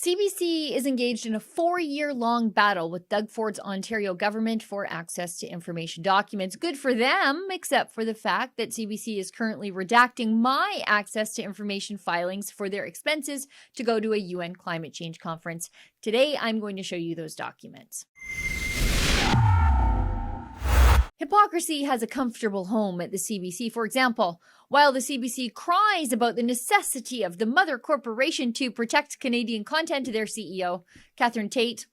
CBC is engaged in a 4-year-long battle with Doug Ford's Ontario government for access to information documents. Good for them, except for the fact that CBC is currently redacting my access to information filings for their expenses to go to a UN climate change conference. Today, I'm going to show you those documents. Hypocrisy has a comfortable home at the CBC. For example, while the CBC cries about the necessity of the mother corporation to protect Canadian content to their CEO, Catherine Tate,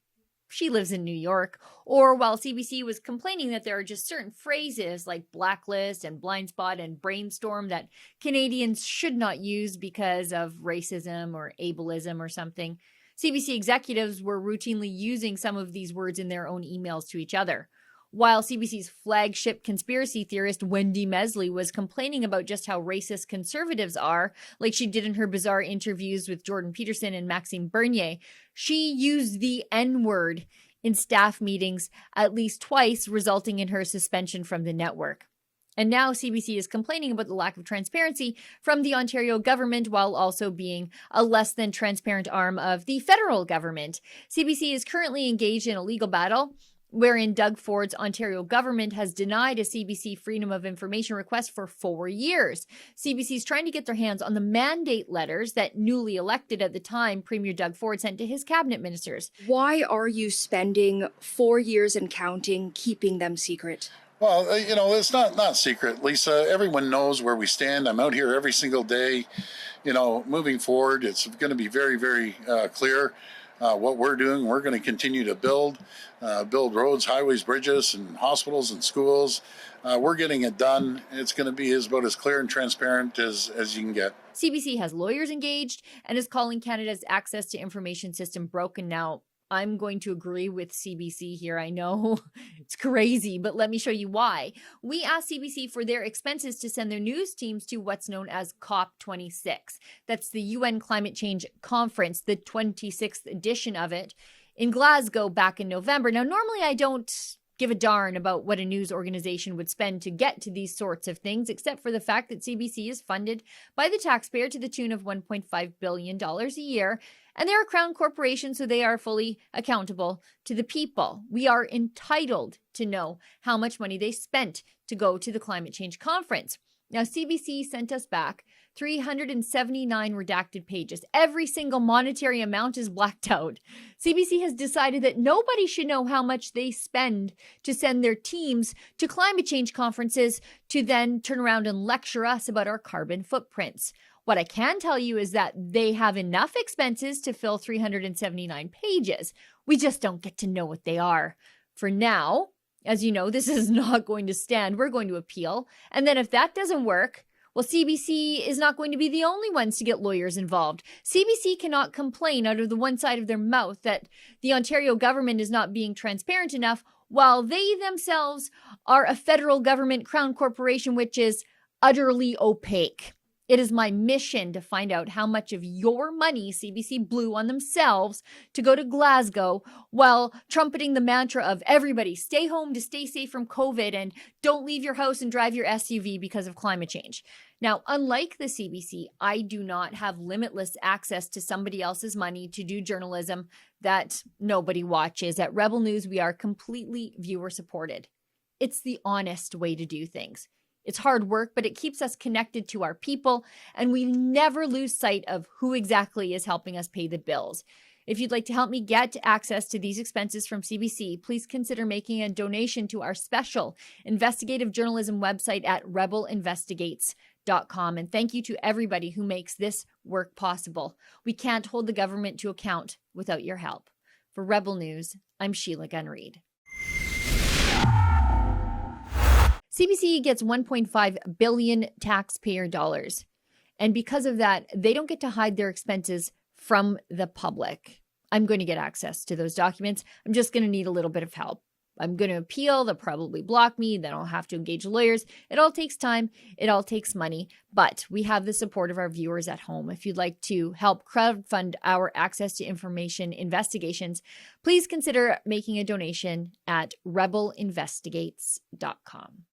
she lives in New York. Or while CBC was complaining that there are just certain phrases like blacklist and blind spot and brainstorm that Canadians should not use because of racism or ableism or something, CBC executives were routinely using some of these words in their own emails to each other. While CBC's flagship conspiracy theorist Wendy Mesley was complaining about just how racist conservatives are, like she did in her bizarre interviews with Jordan Peterson and Maxime Bernier, she used the N-word in staff meetings at least twice, resulting in her suspension from the network. And now CBC is complaining about the lack of transparency from the Ontario government while also being a less than transparent arm of the federal government. CBC is currently engaged in a legal battle wherein Doug Ford's Ontario government has denied a CBC Freedom of Information request for 4 years. CBC is trying to get their hands on the mandate letters that newly elected at the time Premier Doug Ford sent to his cabinet ministers. Why are you spending 4 years and counting keeping them secret? Well, it's not secret, Lisa. Everyone knows where we stand. I'm out here every single day. Moving forward, it's going to be very, very clear what we're doing. We're going to continue to build roads, highways, bridges, and hospitals and schools. We're getting it done. It's going to be about as clear and transparent as you can get. CBC has lawyers engaged and is calling Canada's access to information system broken. Now, I'm going to agree with CBC here. I know it's crazy, but let me show you why. We asked CBC for their expenses to send their news teams to what's known as COP26. That's the UN Climate Change Conference, the 26th edition of it, in Glasgow back in November. Now, normally I don't give a darn about what a news organization would spend to get to these sorts of things, except for the fact that CBC is funded by the taxpayer to the tune of $1.5 billion a year. And they're a crown corporation, so they are fully accountable to the people. We are entitled to know how much money they spent to go to the climate change conference. Now, CBC sent us back 379 redacted pages. Every single monetary amount is blacked out. CBC has decided that nobody should know how much they spend to send their teams to climate change conferences to then turn around and lecture us about our carbon footprints. What I can tell you is that they have enough expenses to fill 379 pages. We just don't get to know what they are. For now, as you know, this is not going to stand. We're going to appeal. And then if that doesn't work, well, CBC is not going to be the only ones to get lawyers involved. CBC cannot complain out of the one side of their mouth that the Ontario government is not being transparent enough, while they themselves are a federal government crown corporation, which is utterly opaque. It is my mission to find out how much of your money CBC blew on themselves to go to Glasgow while trumpeting the mantra of everybody stay home to stay safe from COVID and don't leave your house and drive your SUV because of climate change. Now, unlike the CBC, I do not have limitless access to somebody else's money to do journalism that nobody watches. At Rebel News, we are completely viewer supported. It's the honest way to do things. It's hard work, but it keeps us connected to our people, and we never lose sight of who exactly is helping us pay the bills. If you'd like to help me get access to these expenses from CBC, please consider making a donation to our special investigative journalism website at rebelinvestigates.com. And thank you to everybody who makes this work possible. We can't hold the government to account without your help. For Rebel News, I'm Sheila Gunn-Reid. CBC gets $1.5 billion taxpayer dollars. And because of that, they don't get to hide their expenses from the public. I'm going to get access to those documents. I'm just going to need a little bit of help. I'm going to appeal. They'll probably block me. Then I'll have to engage lawyers. It all takes time. It all takes money. But we have the support of our viewers at home. If you'd like to help crowdfund our access to information investigations, please consider making a donation at rebelinvestigates.com.